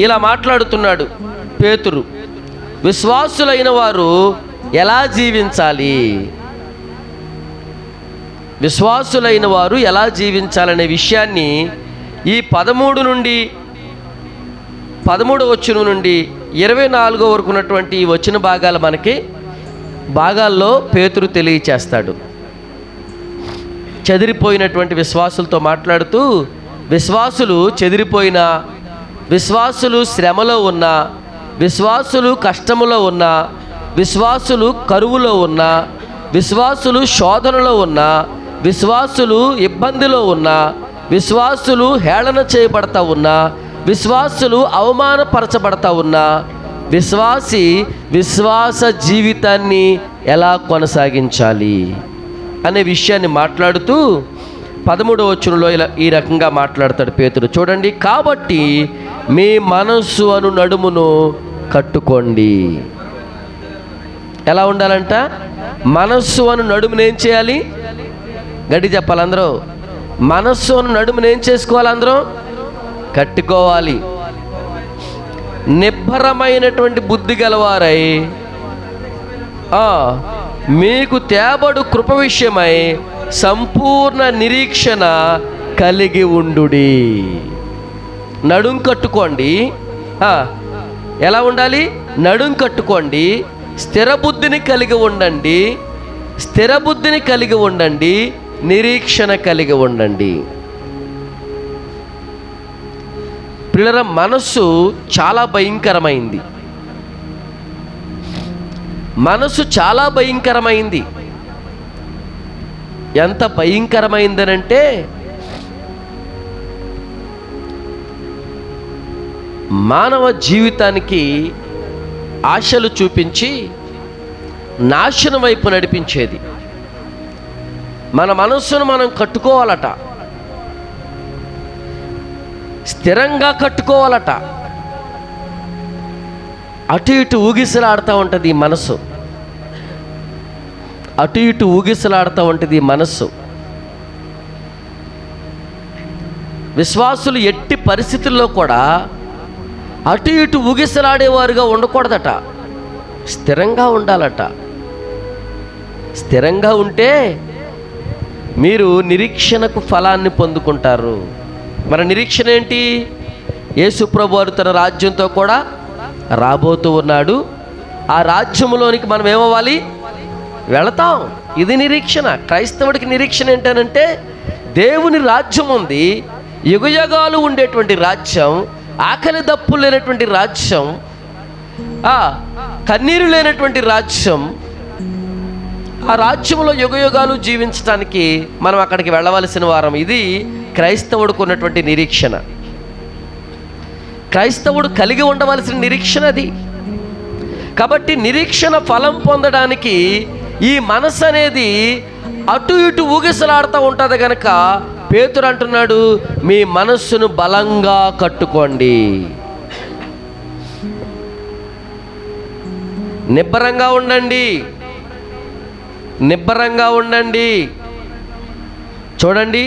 ఇలా మాట్లాడుతున్నాడు పేతురు. విశ్వాసులైన వారు ఎలా జీవించాలి, విశ్వాసులైన వారు ఎలా జీవించాలనే విషయాన్ని ఈ 13 నుండి 13వ వచనం నుండి 24 వరకు ఉన్నటువంటి ఈ వచన భాగాల్లో పేతురు తెలియచేస్తాడు. చెదిరిపోయినటువంటి విశ్వాసులతో మాట్లాడుతూ, విశ్వాసులు చెదిరిపోయిన, విశ్వాసులు శ్రమలో ఉన్న, విశ్వాసులు కష్టములో ఉన్న, విశ్వాసులు కరువులో ఉన్న, విశ్వాసులు శోధనలో ఉన్న, విశ్వాసులు ఇబ్బందిలో ఉన్న, విశ్వాసులు హేళన చేయబడతా ఉన్నా, విశ్వాసులు అవమానపరచబడతా ఉన్నా, విశ్వాసి విశ్వాస జీవితాన్ని ఎలా కొనసాగించాలి అనే విషయాన్ని మాట్లాడుతూ 13వ వచనంలో ఇలా ఈ రకంగా మాట్లాడతాడు పేతురు. చూడండి, కాబట్టి మీ మనస్సు అను నడుమును కట్టుకోండి. ఎలా ఉండాలంట? మనస్సు అను నడుమును ఏం చేయాలి? గట్టి చెప్పాలి అందరూ. మనస్సు అను నడుమును ఏం చేసుకోవాలి? అందరూ కట్టుకోవాలి. నిబ్బరమైనటువంటి బుద్ధి గలవారై మీకు తేబడు కృప విషయమై సంపూర్ణ నిరీక్షణ కలిగి ఉండుడి. నడుం కట్టుకోండి. ఎలా ఉండాలి? నడుం కట్టుకోండి. స్థిర బుద్ధిని కలిగి ఉండండి. స్థిర బుద్ధిని కలిగి ఉండండి. నిరీక్షణ కలిగి ఉండండి. పిల్లల, మనస్సు చాలా భయంకరమైంది. మనస్సు చాలా భయంకరమైంది. ఎంత భయంకరమైందనంటే, మానవ జీవితానికి ఆశలు చూపించి నాశనం వైపు నడిపించేది. మన మనస్సును మనం కట్టుకోవాలట, స్థిరంగా కట్టుకోవాలట. అటు ఇటు ఊగిసలాడుతూ ఉంటుంది ఈ మనస్సు. అటు ఇటు ఊగిసలాడుతూ ఉంటుంది ఈ మనస్సు. విశ్వాసులు ఎట్టి పరిస్థితుల్లో కూడా అటు ఇటు ఊగిసలాడేవారుగా ఉండకూడదట. స్థిరంగా ఉండాలట. స్థిరంగా ఉంటే మీరు నిరీక్షణకు ఫలాన్ని పొందుకుంటారు. మన నిరీక్షణ ఏంటి? యేసు ప్రభువారు తన రాజ్యంతో కూడా రాబోతూ ఉన్నాడు. ఆ రాజ్యంలోనికి మనం ఏమవ్వాలి? వెళతాం. ఇది నిరీక్షణ. క్రైస్తవుడికి నిరీక్షణ ఏంటనంటే, దేవుని రాజ్యం ఉంది, యుగయుగాలు ఉండేటువంటి రాజ్యం, ఆకలి దప్పు లేనటువంటి రాజ్యం, కన్నీరు లేనటువంటి రాజ్యం. ఆ రాజ్యంలో యుగయుగాలు జీవించడానికి మనం అక్కడికి వెళ్ళవలసిన వారం. ఇది క్రైస్తవుడికి ఉన్నటువంటి నిరీక్షణ. క్రైస్తవుడు కలిగి ఉండవలసిన నిరీక్షణ అది. కాబట్టి నిరీక్షణ ఫలం పొందడానికి ఈ మనసు అనేది అటు ఇటు ఊగిసలాడుతూ ఉంటుంది కనుక పేతురు అంటున్నాడు, మీ మనస్సును బలంగా కట్టుకోండి. నిబ్బరంగా ఉండండి. నిబ్బరంగా ఉండండి. చూడండి,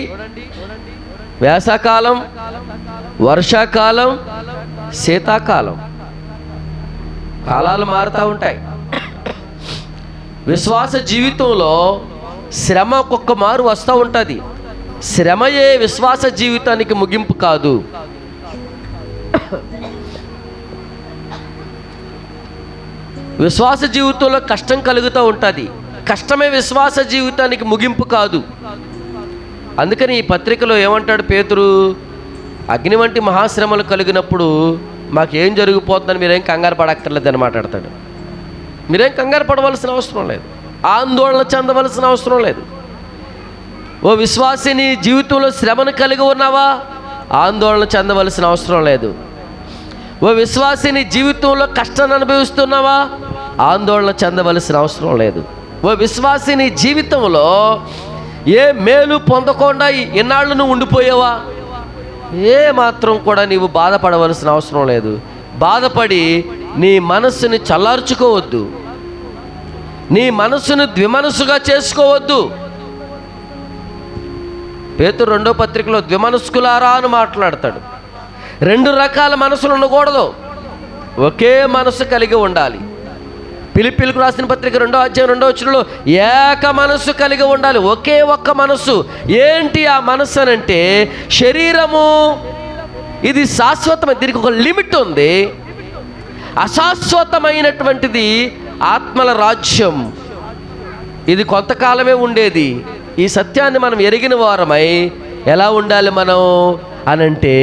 వేసవకాలం, వర్షాకాలం, శీతాకాలం, కాలాలు మారుతూ ఉంటాయి. విశ్వాస జీవితంలో శ్రమ ఒక్కొక్క మారు వస్తూ ఉంటుంది. శ్రమయే విశ్వాస జీవితానికి ముగింపు కాదు. విశ్వాస జీవితంలో కష్టం కలుగుతూ ఉంటుంది. కష్టమే విశ్వాస జీవితానికి ముగింపు కాదు. అందుకని ఈ పత్రికలో ఏమంటాడు పేతురు? అగ్ని వంటి మహాశ్రమలు కలిగినప్పుడు మాకేం జరిగిపోతుందని మీరేం కంగారు పడక్కర్లేదని మాట్లాడతాడు. మీరేం కంగారు పడవలసిన అవసరం లేదు. ఆందోళన చెందవలసిన అవసరం లేదు. ఓ విశ్వాసి, నీ జీవితంలో శ్రమను కలిగి ఉన్నావా? ఆందోళన చెందవలసిన అవసరం లేదు. ఓ విశ్వాసి, నీ జీవితంలో కష్టాన్ని అనుభవిస్తున్నావా? ఆందోళన చెందవలసిన అవసరం లేదు. ఓ విశ్వాసి, నీ జీవితంలో ఏ మేలు పొందకుండా ఎన్నాళ్ళు నువ్వు ఉండిపోయావా? ఏ మాత్రం కూడా నీవు బాధపడవలసిన అవసరం లేదు. బాధపడి నీ మనస్సుని చల్లార్చుకోవద్దు. నీ మనస్సును ద్విమనస్సుగా చేసుకోవద్దు. పేతురు 2వ పత్రికలో ద్విమనస్కులారా అని మాట్లాడతాడు. రెండు రకాల మనసులు ఉండకూడదు, ఒకే మనసు కలిగి ఉండాలి. ఫిలిప్పీలకు రాసిన పత్రిక 2వ అధ్యాయం 2వ వచనంలో ఏక మనసు కలిగి ఉండాలి, ఒకే ఒక్క మనసు. ఏంటి ఆ మనసు అనంటే, శరీరము ఇది శాశ్వతమైన, దీనికి ఒక లిమిట్ ఉంది. అశాశ్వతమైనటువంటిది ఆత్మల రాజ్యం, ఇది కొంతకాలమే ఉండేది. ఈ సత్యాన్ని మనం ఎరిగిన వారమై ఎలా ఉండాలి మనం అనంటే,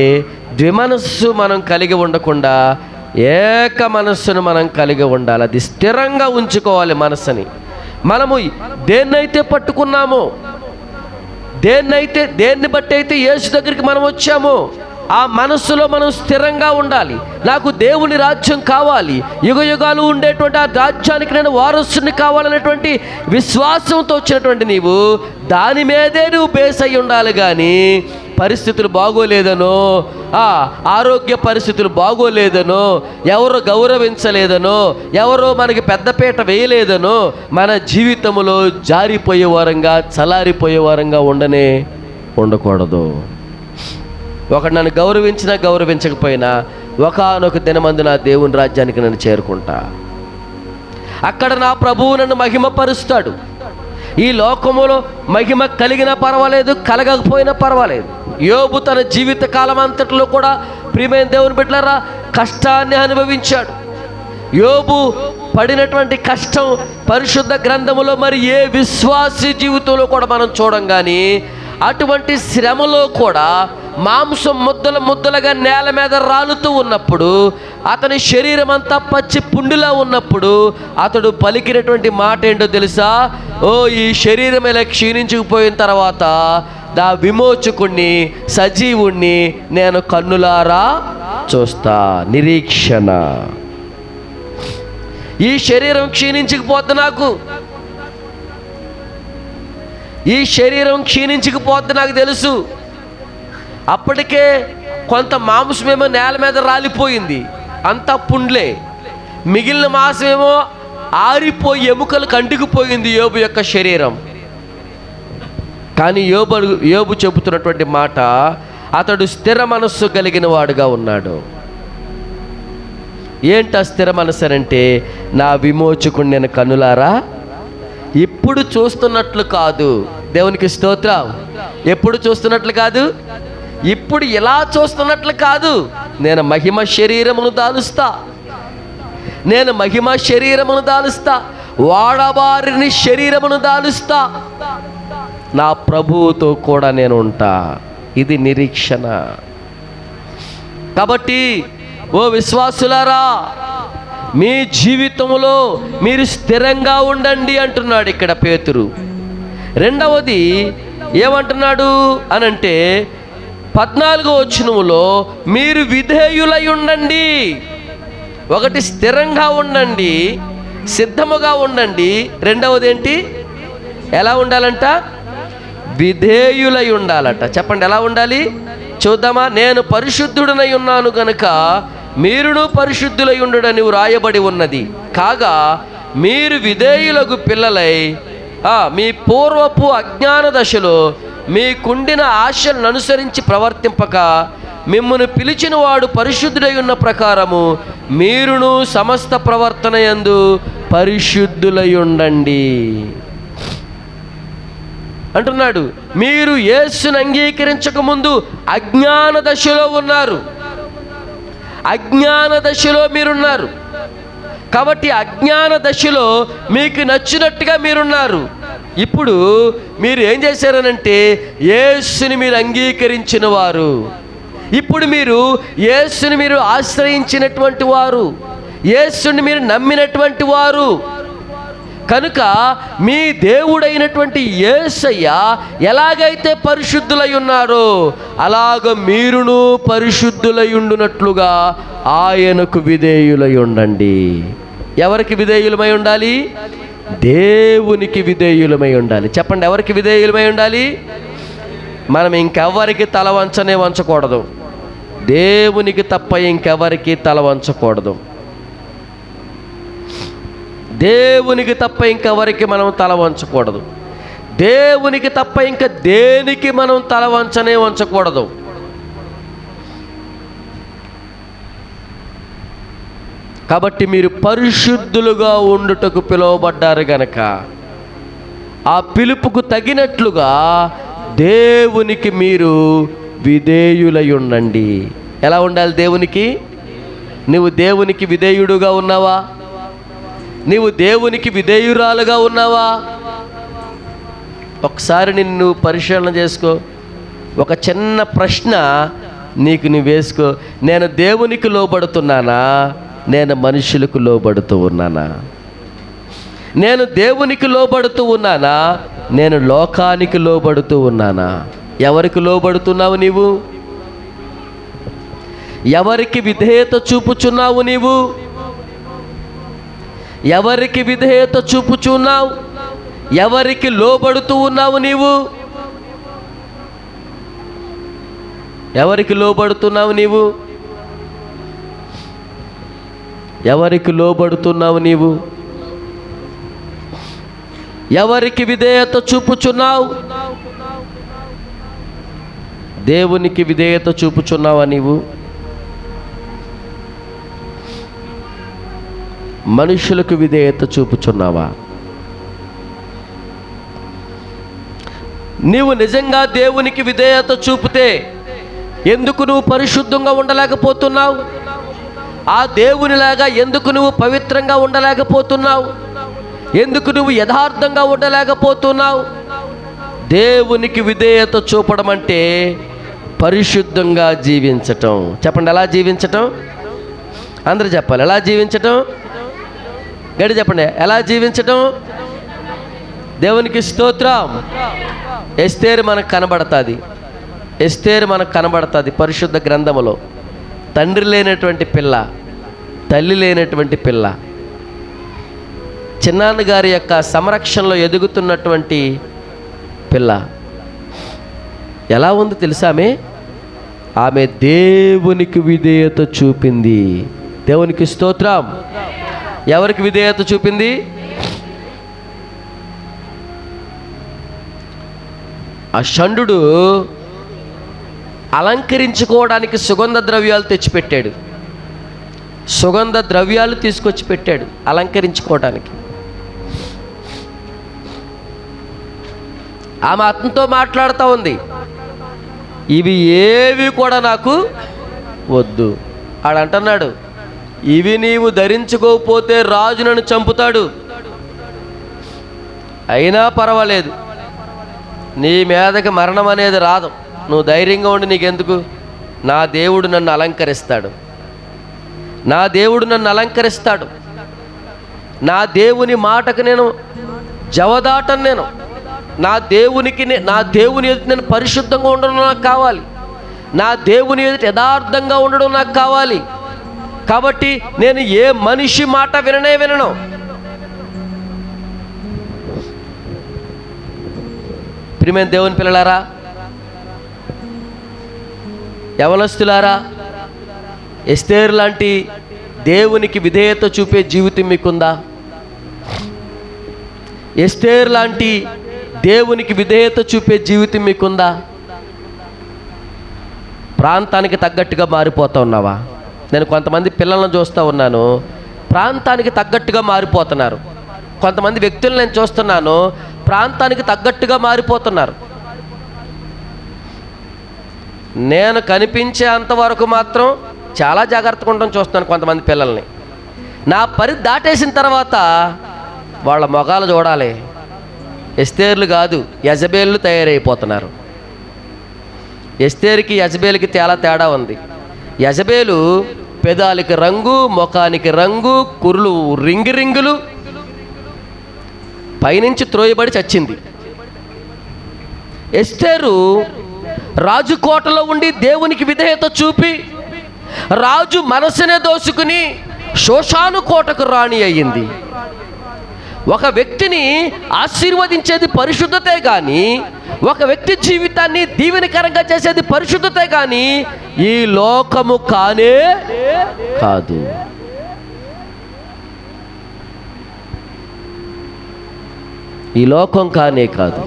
ద్విమనస్సు మనం కలిగి ఉండకుండా ఏక మనస్సును మనం కలిగి ఉండాలి. అది స్థిరంగా ఉంచుకోవాలి మనస్సుని. మనము దేన్నైతే పట్టుకున్నామో, దేన్ని బట్టి అయితే యేసు దగ్గరికి మనం వచ్చామో, ఆ మనస్సులో మనం స్థిరంగా ఉండాలి. నాకు దేవుని రాజ్యం కావాలి, యుగ యుగాలు ఉండేటువంటి ఆ రాజ్యానికి నేను వారసుని కావాలనేటువంటి విశ్వాసంతో వచ్చినటువంటి నీవు దాని మీదే నువ్వు బేస్ అయి ఉండాలి. కానీ పరిస్థితులు బాగోలేదనో, ఆరోగ్య పరిస్థితులు బాగోలేదనో, ఎవరు గౌరవించలేదనో, ఎవరో మనకి పెద్దపీట వేయలేదనో మన జీవితంలో జారిపోయే వారంగా, చలారిపోయే వారంగా ఉండకూడదు. ఒకడు నన్ను గౌరవించినా గౌరవించకపోయినా ఒకానొక దినమందు నా దేవుని రాజ్యానికి నన్ను చేరుకుంటా. అక్కడ నా ప్రభువు నన్ను మహిమపరుస్తాడు. ఈ లోకములో మహిమ కలిగినా పర్వాలేదు, కలగకపోయినా పర్వాలేదు. యోబు తన జీవిత కాలం అంతట్లో కూడా ప్రియమైన దేవుని బిడ్డలారా కష్టాన్ని అనుభవించాడు. యోబు పడినటువంటి కష్టం పరిశుద్ధ గ్రంథములో మరి ఏ విశ్వాసి జీవితంలో కూడా మనం చూడం. కానీ అటువంటి శ్రమలో కూడా మాంసం ముద్దలుగా నేల మీద రాలుతూ ఉన్నప్పుడు, అతని శరీరం అంతా పచ్చి పుండిలా ఉన్నప్పుడు అతడు పలికినటువంటి మాట ఏంటో తెలుసా? ఓ, ఈ శరీరం ఇలా క్షీణించుకుపోయిన తర్వాత నా విమోచకుణ్ణి, సజీవుణ్ణి నేను కన్నులారా చూస్తా. నిరీక్షణ. ఈ శరీరం క్షీణించుకుపోద్ది, ఈ శరీరం క్షీణించుకుపోద్ది నాకు తెలుసు. అప్పటికే కొంత మాంసమేమో నేల మీద రాలిపోయింది, అంతా పుండ్లే. మిగిలిన మాంసమేమో ఆరిపోయి ఎముకలు కంటికిపోయింది యోబు యొక్క శరీరం. కానీ యోబు చెబుతున్నటువంటి మాట, అతడు స్థిర మనస్సు కలిగిన వాడుగా ఉన్నాడు. ఏంటా స్థిర మనస్సు అంటే, నా విమోచకుడిని నేను కన్నులారా ఇప్పుడు చూస్తున్నట్లు కాదు. దేవునికి స్తోత్రం. ఎప్పుడు చూస్తున్నట్లు కాదు, ఇప్పుడు ఇలా చూస్తున్నట్లు కాదు. నేను మహిమ శరీరమును దాలుస్తా, వాడబారిని శరీరమును దాలుస్తా, నా ప్రభువుతో కూడా నేను ఉంటా. ఇది నిరీక్షణ. కాబట్టి ఓ విశ్వాసులారా, మీ జీవితంలో మీరు స్థిరంగా ఉండండి అంటున్నాడు ఇక్కడ పేతురు. రెండవది ఏమంటున్నాడు అనంటే 14వ వచనములో మీరు విధేయులై ఉండండి. ఒకటి స్థిరంగా ఉండండి, సిద్ధముగా ఉండండి. రెండవది ఏంటి? ఎలా ఉండాలంట? విధేయులై ఉండాలట. చెప్పండి, ఎలా ఉండాలి చూద్దామా? నేను పరిశుద్ధుడనై ఉన్నాను గనుక మీరును పరిశుద్ధులై ఉండుడని వ్రాయబడి ఉన్నది. కాగా మీరు విధేయులకు పిల్లలై మీ పూర్వపు అజ్ఞాన దశలో మీకుండిన ఆశలను అనుసరించి ప్రవర్తింపక, మిమ్మును పిలిచిన వాడు పరిశుద్ధుడై ఉన్న ప్రకారము మీరును సమస్త ప్రవర్తన యందు పరిశుద్ధులై ఉండండి అంటున్నాడు. మీరు యేసును అంగీకరించక ముందు అజ్ఞాన దశలో ఉన్నారు. అజ్ఞాన దశలో మీరున్నారు. కాబట్టి అజ్ఞాన దశలో మీకు నచ్చినట్టుగా మీరున్నారు. ఇప్పుడు మీరు ఏం చేశారనంటే, యేసుని మీరు అంగీకరించిన వారు. ఇప్పుడు మీరు యేసుని మీరు ఆశ్రయించినటువంటి వారు, యేసుని మీరు నమ్మినటువంటి వారు. కనుక మీ దేవుడైనటువంటి యేసయ్య ఎలాగైతే పరిశుద్ధులై ఉన్నారో అలాగ మీరును పరిశుద్ధులై ఉండునట్లుగా ఆయనకు విధేయులై ఉండండి. ఎవరికి విధేయులమై ఉండాలి? దేవునికి విధేయులమై ఉండాలి. చెప్పండి, ఎవరికి విధేయులమై ఉండాలి? మనం ఇంకెవరికి తల వంచకూడదు. దేవునికి తప్ప ఇంకెవరికి తల వంచకూడదు. దేవునికి తప్ప ఇంకెవరికి మనం తల వంచకూడదు. దేవునికి తప్ప ఇంకా దేనికి మనం తల వంచకూడదు. కాబట్టి మీరు పరిశుద్ధులుగా ఉండుటకు పిలువబడ్డారు గనక ఆ పిలుపుకు తగినట్లుగా దేవునికి మీరు విధేయులై ఉండండి. ఎలా ఉండాలి దేవునికి? నువ్వు దేవునికి విధేయుడుగా ఉన్నావా? నీవు దేవునికి విధేయురాలుగా ఉన్నావా? ఒకసారి నిన్ను పరిశీలన చేసుకో. ఒక చిన్న ప్రశ్న నీకు నువ్వు వేసుకో. నేను దేవునికి లోబడుతున్నానా, నేను మనుషులకు లోబడుతూ ఉన్నానా? నేను దేవునికి లోబడుతూ ఉన్నానా, నేను లోకానికి లోబడుతూ ఉన్నానా? ఎవరికి లోబడుతున్నావు నీవు? ఎవరికి విధేయత చూపుచున్నావు నీవు? ఎవరికి విధేయత చూపుచున్నావు? ఎవరికి లోబడుతూ ఉన్నావు నీవు? ఎవరికి లోబడుతున్నావు నీవు? ఎవరికి లోబడుతున్నావు నీవు? ఎవరికి విధేయత చూపుచున్నావు? దేవునికి విధేయత చూపుచున్నావా నీవు? మనుషులకు విధేయత చూపుచున్నావా? నీవు నిజంగా దేవునికి విధేయత చూపితే ఎందుకు నువ్వు పరిశుద్ధంగా ఉండలేకపోతున్నావు? ఆ దేవునిలాగా ఎందుకు నువ్వు పవిత్రంగా ఉండలేకపోతున్నావు? ఎందుకు నువ్వు యథార్థంగా ఉండలేకపోతున్నావు? దేవునికి విధేయత చూపడం అంటే పరిశుద్ధంగా జీవించటం. చెప్పండి, ఎలా జీవించటం? అందరూ చెప్పాలి. ఎలా జీవించటం? గడి చెప్పండి, ఎలా జీవించటం? దేవునికి స్తోత్రం. ఎస్తేరు మనకు కనబడుతుంది. ఎస్తేరు మనకు కనబడుతుంది పరిశుద్ధ గ్రంథములో. తండ్రి లేనటువంటి పిల్ల, తల్లి లేనటువంటి పిల్ల, చిన్నాన్నగారి యొక్క సంరక్షణలో ఎదుగుతున్నటువంటి పిల్ల. ఎలా ఉంది తెలుసా? ఆమె దేవునికి విధేయత చూపింది. దేవునికి స్తోత్రం. ఎవరికి విధేయత చూపింది? ఆ షండు అలంకరించుకోవడానికి సుగంధ ద్రవ్యాలు తెచ్చిపెట్టాడు. సుగంధ ద్రవ్యాలు తీసుకొచ్చి పెట్టాడు అలంకరించుకోవడానికి. ఆమె అతనితో మాట్లాడుతూ ఉంది, ఇవి ఏవి కూడా నాకు వద్దు. ఆడంటున్నాడు, ఇవి నీవు ధరించుకోకపోతే రాజు నన్ను చంపుతాడు. అయినా పర్వాలేదు, నీ మీదకి మరణం అనేది రాదు, నువ్వు ధైర్యంగా ఉండి, నీకెందుకు, నా దేవుడు నన్ను అలంకరిస్తాడు, నా దేవుడు నన్ను అలంకరిస్తాడు, నా దేవుని మాటకు నేను జవదాటను, నా దేవుని ఎదుట నేను పరిశుద్ధంగా ఉండడం నాకు కావాలి, నా దేవుని ఎదుట యథార్థంగా ఉండడం నాకు కావాలి. కాబట్టి నేను ఏ మనిషి మాట వినను. ప్రియమైన దేవుని పిల్లలారా, యవనస్తులారా, ఎస్తేరు లాంటి దేవునికి విధేయత చూపే జీవితం మీకుందా? ఎస్తేరు లాంటి దేవునికి విధేయత చూపే జీవితం మీకుందా? ప్రాంతానికి తగ్గట్టుగా మారిపోతూ ఉన్నావా? నేను కొంతమంది పిల్లలను చూస్తూ ఉన్నాను, ప్రాంతానికి తగ్గట్టుగా మారిపోతున్నారు. కొంతమంది వ్యక్తులను నేను చూస్తున్నాను, ప్రాంతానికి తగ్గట్టుగా మారిపోతున్నారు. నేను కనిపించే అంతవరకు మాత్రం చాలా జాగ్రత్తగా ఉండడం చూస్తున్నాను కొంతమంది పిల్లల్ని. నా పరిధి దాటేసిన తర్వాత వాళ్ళ మొగాలు చూడాలి. ఎస్తేర్లు కాదు, యజబేళ్ళు తయారైపోతున్నారు. ఎస్తేరుకి యజబేలుకి చాలా తేడా ఉంది. యజబేలు పెదాలకి రంగు, ముఖానికి రంగు, కురులు రింగులు, పైనుంచి త్రోయబడి చచ్చింది. ఎస్తేరు రాజు కోటలో ఉండి దేవునికి విధేయత చూపి రాజు మనసునే దోసుకుని షోషాను కోటకు రాణి అయ్యింది. ఒక వ్యక్తిని ఆశీర్వదించేది పరిశుద్ధతే కానీ, ఒక వ్యక్తి జీవితాన్ని దీవెనకరంగా చేసేది పరిశుద్ధతే కానీ ఈ లోకము కానే కాదు. ఈ లోకం కానే కాదు.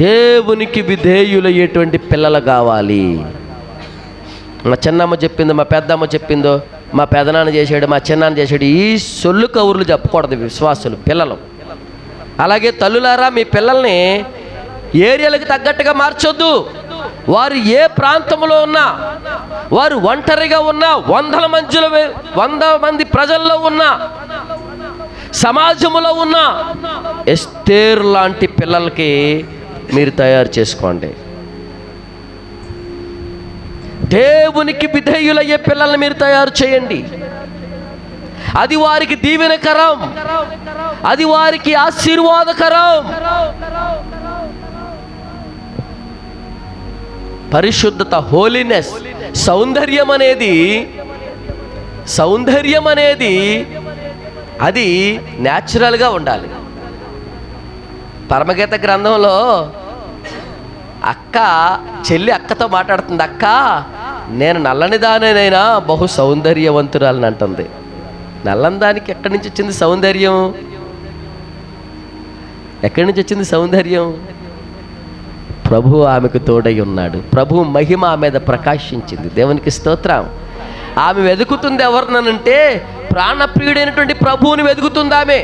దేవునికి విధేయులయ్యేటువంటి పిల్లలు కావాలి. మా చిన్నమ్మ చెప్పిందో, మా పెద్దమ్మ చెప్పిందో, మా పెదనాన్న చేసాడు, మా చిన్నాన్న చేసాడు, ఈ సొల్లు కబుర్లు చెప్పకూడదు విశ్వాసులు పిల్లలు. అలాగే తల్లులారా, మీ పిల్లల్ని ఏరియాలకు తగ్గట్టుగా మార్చొద్దు. వారు ఏ ప్రాంతంలో ఉన్నా, వారు ఒంటరిగా ఉన్నా, 100 మంది ప్రజల్లో ఉన్నా, సమాజంలో ఉన్న ఎస్తేరు లాంటి పిల్లలకి మీరు తయారు చేసుకోండి. దేవునికి విధేయులయ్యే పిల్లల్ని మీరు తయారు చేయండి. అది వారికి దీవెనకరం, అది వారికి ఆశీర్వాదకరం. పరిశుద్ధత, హోలీనెస్, సౌందర్యం అనేది అది న్యాచురల్గా ఉండాలి. పరమగీత గ్రంథంలో చెల్లి అక్కతో మాట్లాడుతుంది. అక్క, నేను నల్లని దానేనైనా బహు సౌందర్యవంతురాలని అంటుంది. నల్లని దానికి ఎక్కడి నుంచి వచ్చింది సౌందర్యం? ఎక్కడి నుంచి వచ్చింది సౌందర్యం? ప్రభు ఆమెకు తోడై ఉన్నాడు. ప్రభు మహిమ ఆమె మీద ప్రకాశించింది. దేవునికి స్తోత్రం. ఆమె వెతుకుతుంది ఎవరినంటే ప్రాణప్రియుడైనటువంటి ప్రభువుని వెతుకుతుంది ఆమె.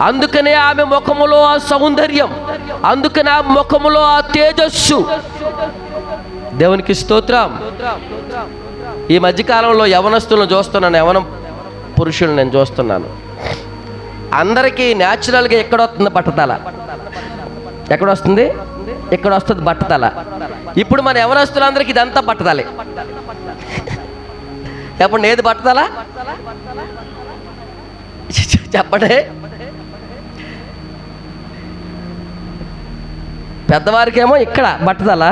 అందుకనే ఆమె ముఖములో ఆ సౌందర్యం, అందుకనే ఆ ముఖములో ఆ తేజస్సు. దేవునికి స్తోత్రం. ఈ మధ్యకాలంలో యవనస్తులను చూస్తున్నాను, యవన పురుషులను నేను చూస్తున్నాను. అందరికీ న్యాచురల్గా ఎక్కడ వస్తుంది బట్టతల? ఎక్కడ వస్తుంది? ఇక్కడ వస్తుంది బట్టతల. ఇప్పుడు మన యవనస్తులందరికీ ఇదంతా బట్టతలే. చెప్పండి, ఏది బట్టతల? చెప్పండి. పెద్దవారికేమో ఇక్కడ బట్టతల,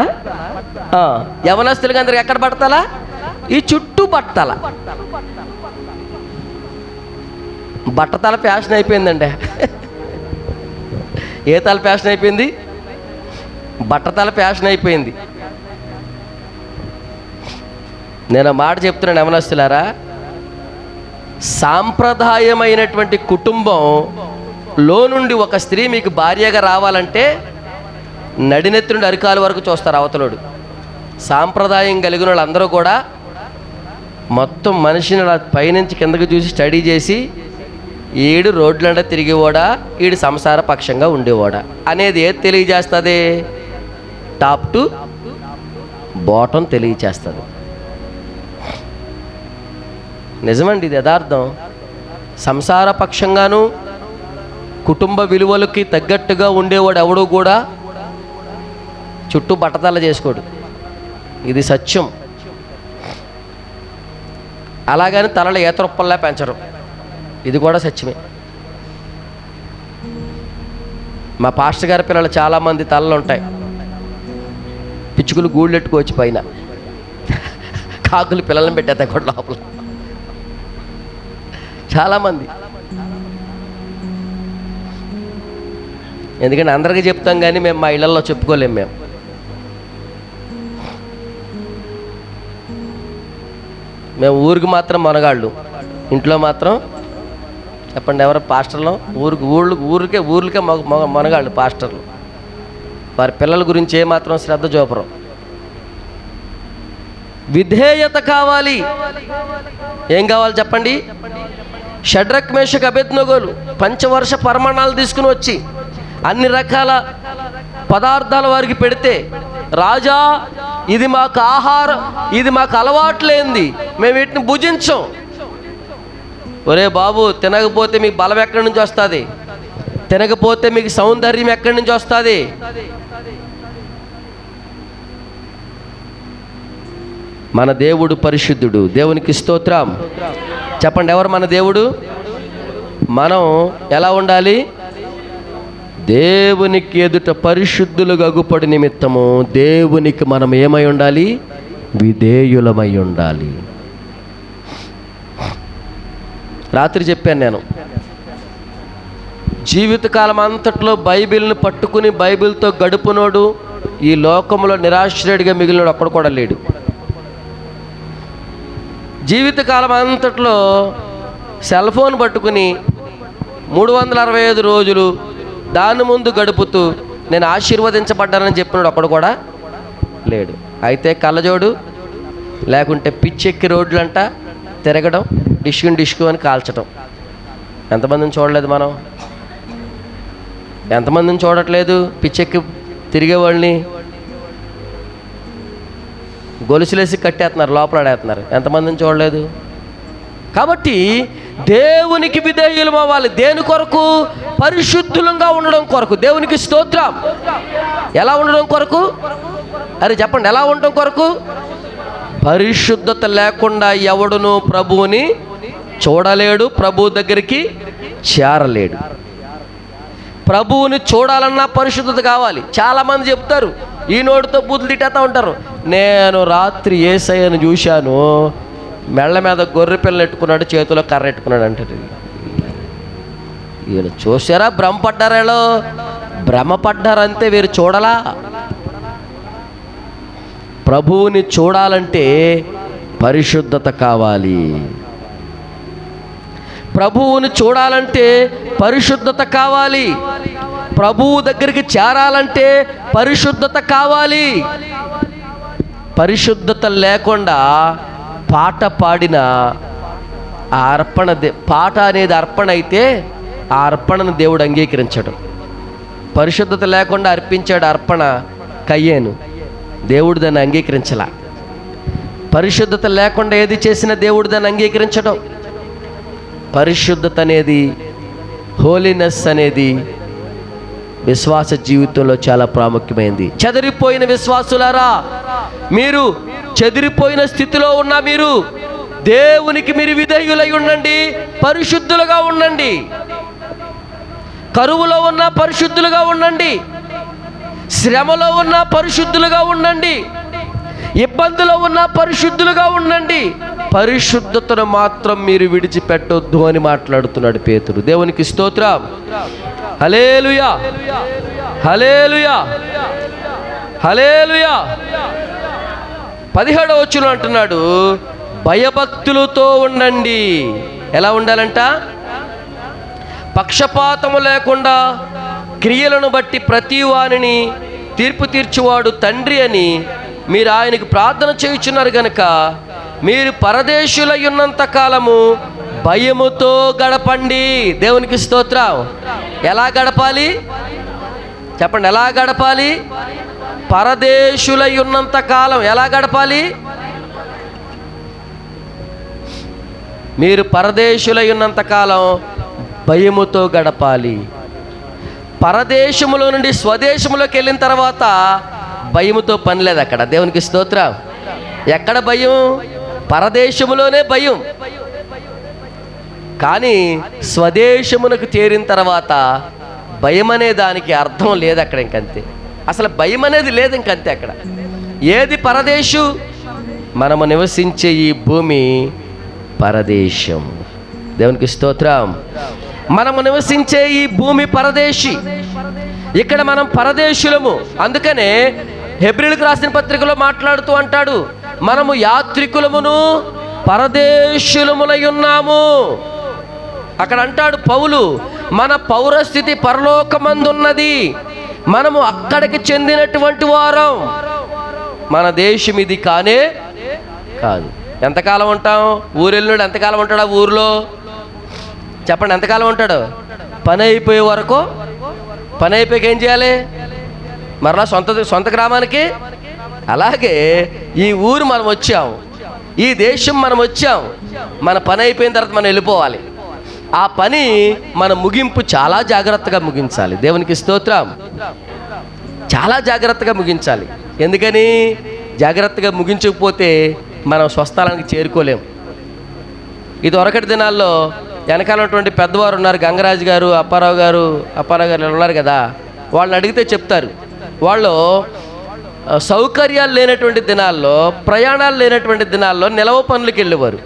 యవనస్తులకి అందరికి ఎక్కడ బట్టతల? ఈ చుట్టూ బట్టతల. బట్టతల ఫ్యాషన్ అయిపోయిందండి. ఏ తల ఫ్యాషన్ అయిపోయింది? బట్టతల ఫ్యాషన్ అయిపోయింది. నేను మాట చెప్తున్నాను యవనస్తులారా, సాంప్రదాయమైనటువంటి కుటుంబంలో నుండి ఒక స్త్రీ మీకు భార్యగా రావాలంటే నడినెత్తి నుండి అరికాలు వరకు చూస్తారు అవతలోడు. సాంప్రదాయం కలిగిన వాళ్ళందరూ కూడా మొత్తం మనిషిని పైనుంచి కిందకు చూసి స్టడీ చేసి, ఈడు రోడ్లంటే తిరిగేవాడా, ఈడు సంసార పక్షంగా ఉండేవాడా అనేది ఏది తెలియజేస్తుంది? టాప్ టు బాటం తెలియచేస్తుంది. నిజమండి, ఇది యథార్థం. సంసార పక్షంగాను కుటుంబ విలువలకి తగ్గట్టుగా ఉండేవాడు ఎవడు కూడా చుట్టూ బట్టతల చేసుకోడు. ఇది సత్యం. అలాగని తలలు ఏతరొప్పల్లా పెంచరు. ఇది కూడా సత్యమే. మా పాస్టర్ గారి పిల్లలు చాలామంది తలలు ఉంటాయి, పిచ్చుకులు గూళ్ళెట్టుకోవచ్చు పైన, కాకులు పిల్లలను పెట్టేస్తాయి కూడా లోపల చాలామంది. ఎందుకంటే అందరికీ చెప్తాం కానీ మేము మా ఇళ్లలో చెప్పుకోలేము. మేము ఊరికి మాత్రం మనగాళ్ళు, ఇంట్లో మాత్రం చెప్పండి ఎవరు పాస్టర్లు? ఊరికే మనగాళ్ళు పాస్టర్లు. వారి పిల్లల గురించి ఏమాత్రం శ్రద్ధ చూపరు. విధేయత కావాలి. ఏం కావాలి చెప్పండి? షడ్రక్ మేషక్ అబేద్నెగోలు పంచవర్ష పరమాణాలు తీసుకుని వచ్చి అన్ని రకాల పదార్థాలు వారికి పెడితే, రాజా ఇది మాకు ఆహారం, ఇది మాకు అలవాట్లేంది, మేము వీటిని భుజించం. ఒరే బాబు, తినకపోతే మీకు బలం ఎక్కడి నుంచి వస్తుంది? తినకపోతే మీకు సౌందర్యం ఎక్కడి నుంచి వస్తుంది? మన దేవుడు పరిశుద్ధుడు. దేవునికి స్తోత్రం. చెప్పండి, ఎవరు మన దేవుడు? మనం ఎలా ఉండాలి? దేవునికి ఎదుట పరిశుద్ధులుగా అగుపడి నిమిత్తము దేవునికి మనం ఏమై ఉండాలి? విధేయులమై ఉండాలి. రాత్రి చెప్పాను నేను, జీవితకాలం అంతట్లో బైబిల్ని పట్టుకుని బైబిల్తో గడుపునోడు ఈ లోకంలో నిరాశ్రయుడిగా మిగిలినోడు ఒక్కడు కూడా లేడు. జీవితకాలం అంతట్లో సెల్ ఫోన్ పట్టుకుని 365 రోజులు దాని ముందు గడుపుతూ నేను ఆశీర్వదించబడ్డానని చెప్పినాడు ఒక్కడు కూడా లేడు. అయితే కళ్ళజోడు లేకుంటే పిచ్చెక్కి రోడ్లంట తిరగడం, డిష్కు అని కాల్చడం. ఎంతమందిని చూడలేదు మనం? ఎంతమందిని చూడట్లేదు పిచ్చెక్కి తిరిగేవాళ్ళని? గొలుసులేసి కట్టేస్తున్నారు, లోపలాడేస్తున్నారు. ఎంతమందిని చూడలేదు? కాబట్టి దేవునికి విధేయులం అవ్వాలి. దేని కొరకు? పరిశుద్ధులంగా ఉండడం కొరకు. దేవునికి స్తోత్రం. ఎలా ఉండడం కొరకు? అరే చెప్పండి, ఎలా ఉండడం కొరకు? పరిశుద్ధత లేకుండా ఎవడును ప్రభువుని చూడలేడు, ప్రభు దగ్గరికి చేరలేడు. ప్రభువుని చూడాలన్నా పరిశుద్ధత కావాలి. చాలామంది చెప్తారు, ఈ నోటితో బూతులు తిట్టేస్తూ ఉంటారు. నేను రాత్రి యేసయ్యను చూశాను, మెళ్ళ మీద గొర్రె పిల్లలు ఎట్టుకున్నాడు, చేతిలో కర్ర ఎట్టుకున్నాడు అంటారు. వీళ్ళు చూసారా? భ్రమపడ్డారేలో, భ్రమపడ్డారంతే, వీరు చూడలా. ప్రభువుని చూడాలంటే పరిశుద్ధత కావాలి. ప్రభువుని చూడాలంటే పరిశుద్ధత కావాలి. ప్రభువు దగ్గరికి చేరాలంటే పరిశుద్ధత కావాలి. పరిశుద్ధత లేకుండా పాట పాడిన ఆ అర్పణ, పాట అనేది అర్పణ అయితే ఆ అర్పణను దేవుడు అంగీకరించడు. పరిశుద్ధత లేకుండా అర్పించాడు అర్పణ కయ్యేను, దేవుడు దాన్ని అంగీకరించలా. పరిశుద్ధత లేకుండా ఏది చేసినా దేవుడు దాన్ని అంగీకరించడం. పరిశుద్ధత అనేది, హోలీనెస్ అనేది విశ్వాస జీవితంలో చాలా ప్రాముఖ్యమైనది. చెదిరిపోయిన విశ్వాసులారా, మీరు చెదిరిపోయిన స్థితిలో ఉన్న మీరు దేవునికి మీరు విధేయులై ఉండండి, పరిశుద్ధులుగా ఉండండి. కరువులో ఉన్న పరిశుద్ధులుగా ఉండండి, శ్రమలో ఉన్న పరిశుద్ధులుగా ఉండండి, ఇబ్బందులో ఉన్న పరిశుద్ధులుగా ఉండండి. పరిశుద్ధతను మాత్రం మీరు విడిచిపెట్టొద్దు అని మాట్లాడుతున్నాడు పేతురు. దేవునికి స్తోత్రం. హల్లెలూయా, హల్లెలూయా, హల్లెలూయా. 17వ వచనం అంటున్నాడు, భయభక్తులతో ఉండండి. ఎలా ఉండాలంట? పక్షపాతము లేకుండా క్రియలను బట్టి ప్రతి వానిని తీర్పు తీర్చువాడు తండ్రి అని మీరు ఆయనకు ప్రార్థన చేయుచున్నారు గనుక మీరు పరదేశులై ఉన్నంత కాలము భయముతో గడపండి. దేవునికి స్తోత్రం. ఎలా గడపాలి చెప్పండి? ఎలా గడపాలి? పరదేశులై ఉన్నంత కాలం ఎలా గడపాలి? మీరు పరదేశులై ఉన్నంత కాలం భయముతో గడపాలి. పరదేశములో నుండి స్వదేశంలోకి వెళ్ళిన తర్వాత భయముతో పని లేదు అక్కడ. దేవునికి స్తోత్రం. ఎక్కడ భయం? పరదేశములోనే భయం. కానీ స్వదేశమునకు చేరిన తర్వాత భయం అనే దానికి అర్థం లేదు అక్కడ. ఇంకంతే, అసలు భయం అనేది లేదు ఇంకంతే అక్కడ. ఏది పరదేశం? మనము నివసించే ఈ భూమి పరదేశం. దేవునికి స్తోత్రం. మనము నివసించే ఈ భూమి పరదేశి. ఇక్కడ మనం పరదేశులము. అందుకనే హెబ్రీయులకు రాసిన పత్రికలో మాట్లాడుతూ అంటాడు, మనము యాత్రికులమును పరదేశులములై ఉన్నాము. అక్కడ అంటాడు పౌలు, మన పౌరస్థితి పరలోకమందున్నది, మనము అక్కడికి చెందినటువంటి వారం. మన దేశం ఇది కానే కాదు. ఎంతకాలం ఉంటాం? ఊరెళ్ళినాడు ఎంతకాలం ఉంటాడు ఆ ఊరిలో? చెప్పండి, ఎంతకాలం ఉంటాడు? పని అయిపోయే వరకు. పని అయిపోయాక ఏం చేయాలి? మరలా సొంత గ్రామానికి. అలాగే ఈ ఊరు మనం వచ్చాం, ఈ దేశం మనం వచ్చాం. మన పని అయిపోయిన తర్వాత మనం వెళ్ళిపోవాలి. ఆ పని మన ముగింపు చాలా జాగ్రత్తగా ముగించాలి. దేవునికి స్తోత్రం. చాలా జాగ్రత్తగా ముగించాలి. ఎందుకని? జాగ్రత్తగా ముగించకపోతే మనం స్వస్థలానికి చేరుకోలేం. ఇది వరకటి దినాల్లో వెనకాల ఉన్నటువంటి పెద్దవారు ఉన్నారు, గంగరాజు గారు, అప్పారావు గారు ఉన్నారు కదా, వాళ్ళని అడిగితే చెప్తారు. వాళ్ళు సౌకర్యాలు లేనటువంటి దినాల్లో, ప్రయాణాలు లేనటువంటి దినాల్లో నిలవ పనులకు వెళ్ళేవారు.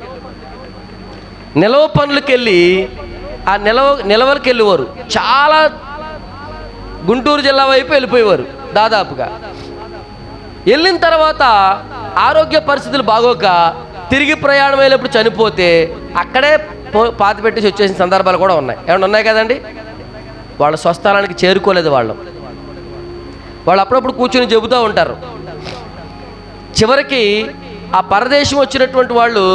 నిలవ పనులకు వెళ్ళి ఆ నిలవలకు వెళ్ళేవారు. చాలా గుంటూరు జిల్లా వైపు వెళ్ళిపోయేవారు దాదాపుగా. వెళ్ళిన తర్వాత ఆరోగ్య పరిస్థితులు బాగోక తిరిగి ప్రయాణం అయ్యేటప్పుడు చనిపోతే అక్కడే పాతి పెట్టేసి వచ్చేసిన సందర్భాలు కూడా ఉన్నాయి. ఏమన్నా ఉన్నాయి కదండి? వాళ్ళ స్వస్థలానికి చేరుకోలేదు. వాళ్ళు అప్పుడప్పుడు కూర్చొని చెబుతూ ఉంటారు. చివరికి ఆ పరదేశం వచ్చినటువంటి వాళ్ళు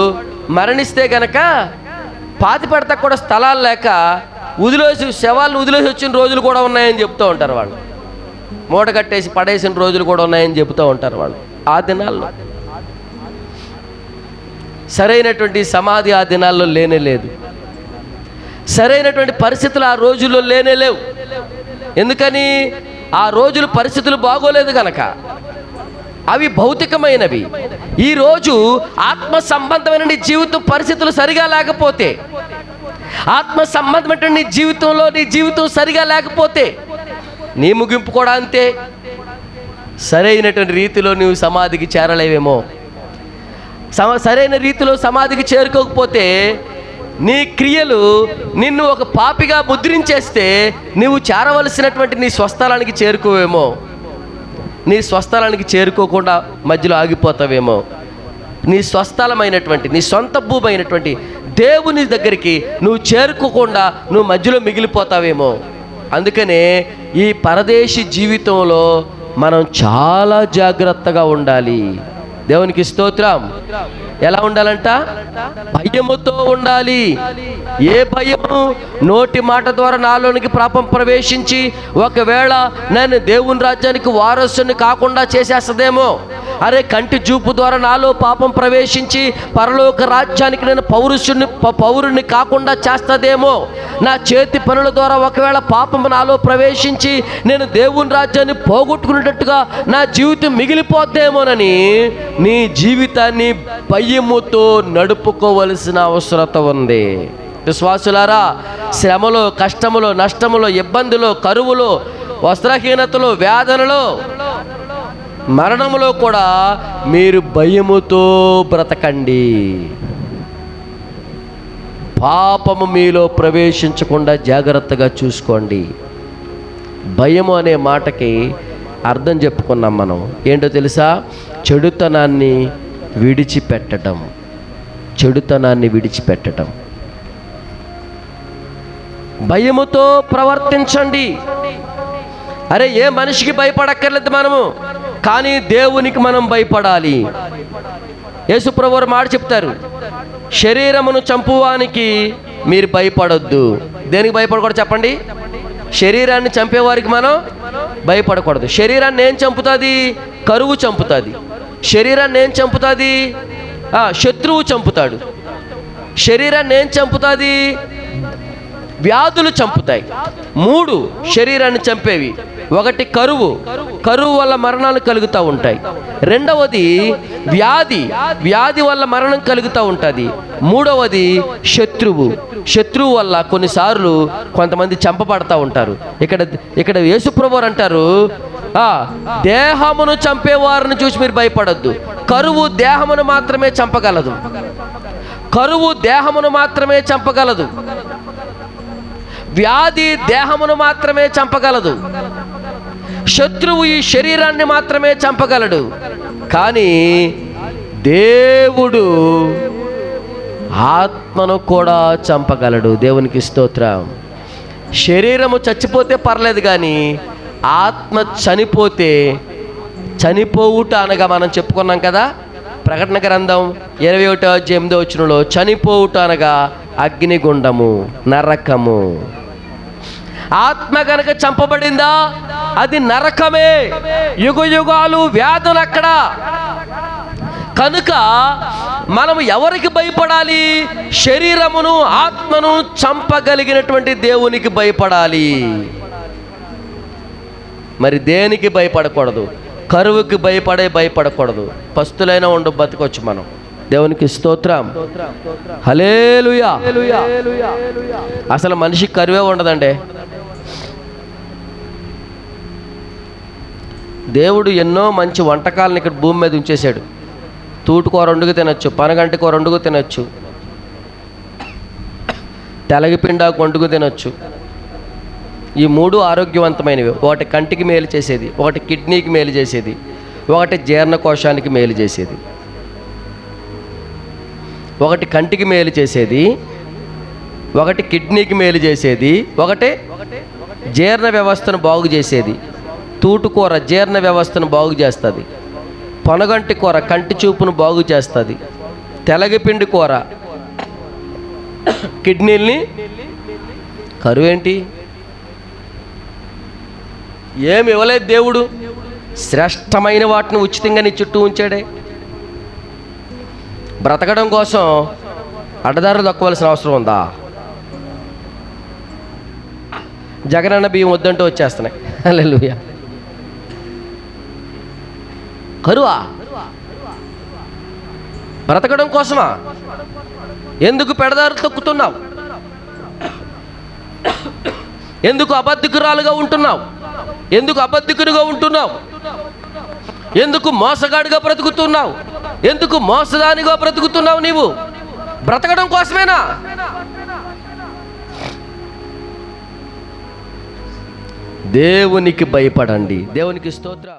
మరణిస్తే గనక పాతి పెడతా కూడా స్థలాలు లేక శవాలను వదిలేసి వచ్చిన రోజులు కూడా ఉన్నాయని చెప్తూ ఉంటారు వాళ్ళు. మూట కట్టేసి పడేసిన రోజులు కూడా ఉన్నాయని చెబుతూ ఉంటారు వాళ్ళు. ఆ దినాల్లో సరైనటువంటి సమాధి ఆ దినాల్లో లేనే లేదు. సరైనటువంటి పరిస్థితులు ఆ రోజుల్లో లేనే లేవు. ఎందుకని? ఆ రోజులు పరిస్థితులు బాగోలేదు కనుక. అవి భౌతికమైనవి. ఈరోజు ఆత్మ సంబంధమైన నీ జీవితం పరిస్థితులు సరిగా లేకపోతే, ఆత్మ సంబంధమైన నీ జీవితంలో నీ జీవితం సరిగా లేకపోతే నీ ముగింపు కూడా అంతే. సరైనటువంటి రీతిలో నువ్వు సమాధికి చేరలేవేమో. సరైన రీతిలో సమాధికి చేరుకోకపోతే నీ క్రియలు నిన్ను ఒక పాపిగా ముద్రించేస్తే నువ్వు చేరవలసినటువంటి నీ స్వస్థలానికి చేరుకోవేమో. నీ స్వస్థలానికి చేరుకోకుండా మధ్యలో ఆగిపోతావేమో. నీ స్వస్థలమైనటువంటి నీ సొంత భూమి అయినటువంటి దేవుని దగ్గరికి నువ్వు చేరుకోకుండా నువ్వు మధ్యలో మిగిలిపోతావేమో. అందుకనే ఈ పరదేశీ జీవితంలో మనం చాలా జాగ్రత్తగా ఉండాలి. దేవునికి స్తోత్రం. ఎలా ఉండాలంట? భయముతో ఉండాలి. ఏ భయము? నోటి మాట ద్వారా నాలోనికి పాపం ప్రవేశించి ఒకవేళ నేను దేవుని రాజ్యానికి వారసుని కాకుండా చేసేస్తదేమో. అరే, కంటి చూపు ద్వారా నాలో పాపం ప్రవేశించి పరలోక రాజ్యానికి నేను పౌరుని కాకుండా చేస్తదేమో. నా చేతి పనుల ద్వారా ఒకవేళ పాపం నాలో ప్రవేశించి నేను దేవుని రాజ్యాన్ని పోగొట్టుకునేటట్టుగా నా జీవితం మిగిలిపోద్దేమోనని నీ జీవితాన్ని భయముతో నడుపుకోవలసిన అవసరత ఉంది. విశ్వాసులారా, శ్రమలో, కష్టములో, నష్టములో, ఇబ్బందులో, కరువులో, వస్త్రహీనతలో, వేదనలో, మరణములో కూడా మీరు భయముతో బ్రతకండి. పాపము మీలో ప్రవేశించకుండా జాగ్రత్తగా చూసుకోండి. భయము అనే మాటకి అర్థం చెప్పుకున్నాం మనం. ఏంటో తెలుసా? చెడుతనాన్ని విడిచిపెట్టడం. చెడుతనాన్ని విడిచిపెట్టడం. భయముతో ప్రవర్తించండి. అరే, ఏ మనిషికి భయపడక్కర్లేదు మనము, కానీ దేవునికి మనం భయపడాలి. యేసుప్రభువు మాట చెప్తారు, శరీరమును చంపువానికి మీరు భయపడొద్దు. దేనికి భయపడకూడదు చెప్పండి? శరీరాన్ని చంపేవారికి మనం భయపడకూడదు. శరీరాన్ని ఏం చంపుతుంది? కరువు చంపుతుంది. శరీరాన్ని ఏం చంపుతుంది? శత్రువు చంపుతాడు. శరీరాన్ని ఏం చంపుతుంది? వ్యాధులు చంపుతాయి. 3 శరీరాన్ని చంపేవి. ఒకటి కరువు. కరువు వల్ల మరణాలు కలుగుతూ ఉంటాయి. రెండవది వ్యాధి. వ్యాధి వల్ల మరణం కలుగుతూ ఉంటుంది. మూడవది శత్రువు. శత్రువు వల్ల కొన్నిసార్లు కొంతమంది చంపబడతా ఉంటారు. ఇక్కడ యేసుప్రభువు అంటారు, దేహమును చంపేవారిని చూసి మీరు భయపడొద్దు. కరువు దేహమును మాత్రమే చంపగలదు. కరువు దేహమును మాత్రమే చంపగలదు. వ్యాధి దేహమును మాత్రమే చంపగలదు. శత్రువు ఈ శరీరాన్ని మాత్రమే చంపగలడు. కానీ దేవుడు ఆత్మను కూడా చంపగలడు. దేవునికి స్తోత్రం. శరీరము చచ్చిపోతే పర్లేదు, కానీ ఆత్మ చనిపోతే, చనిపోవుట అనగా మనం చెప్పుకున్నాం కదా, ప్రకటన గ్రంథం 21:8 చనిపోవుట అనగా అగ్నిగుండము, నరకము. ఆత్మ గనక చంపబడిందా అది నరకమే. యుగయుగాలు వ్యాధులు అక్కడ. కనుక మనము ఎవరికి భయపడాలి? శరీరమును, ఆత్మను చంపగలిగినటువంటి దేవునికి భయపడాలి. మరి దేనికి భయపడకూడదు? కరువుకి భయపడకూడదు. పస్తులైనా ఉండు, బతకొచ్చు మనం. దేవునికి స్తోత్రం. హల్లెలూయా. అసలు మనిషికి కరువే ఉండదండి. దేవుడు ఎన్నో మంచి వంటకాలను ఇక్కడ భూమి మీద ఉంచేశాడు. తూటుకూర వండుకు తినచ్చు, పనగంటి కూర వండుకు తినచ్చు, తెలగపిండాకు వండుకు తినచ్చు. ఈ 3 ఆరోగ్యవంతమైనవి. ఒకటి కంటికి మేలు చేసేది, ఒకటి కిడ్నీకి మేలు చేసేది, ఒకటి జీర్ణకోశానికి మేలు చేసేది. ఒకటి కంటికి మేలు చేసేది, ఒకటి కిడ్నీకి మేలు చేసేది, ఒకటి జీర్ణ వ్యవస్థను బాగు చేసేది. తూటుకూర జీర్ణ వ్యవస్థను బాగు చేస్తుంది. పొనగంటి కూర కంటి చూపును బాగు చేస్తుంది. తెలగపిండి కూర కిడ్నీల్ని కరువేంటి? ఏమి ఇవ్వలేదు దేవుడు, శ్రేష్టమైన వాటిని ఉచితంగా నీ చుట్టూ ఉంచాడే. బ్రతకడం కోసం అడ్డదారులు దొక్కవలసిన అవసరం ఉందా? జగనన్న బియ్యం వద్దంటూ వచ్చేస్తున్నాయి. హల్లెలూయా. కరువా? బ్రతకడం కోసమా? ఎందుకు పెడదారు తొక్కుతున్నావు? ఎందుకు అబద్ధికురాలుగా ఉంటున్నావు? ఎందుకు అబద్ధికుడిగా ఉంటున్నావు? ఎందుకు మోసగాడిగా బ్రతుకుతున్నావు? ఎందుకు మోసదానిగా బ్రతుకుతున్నావు? నీవు బ్రతకడం కోసమేనా? దేవునికి భయపడండి. దేవునికి స్తోత్రం.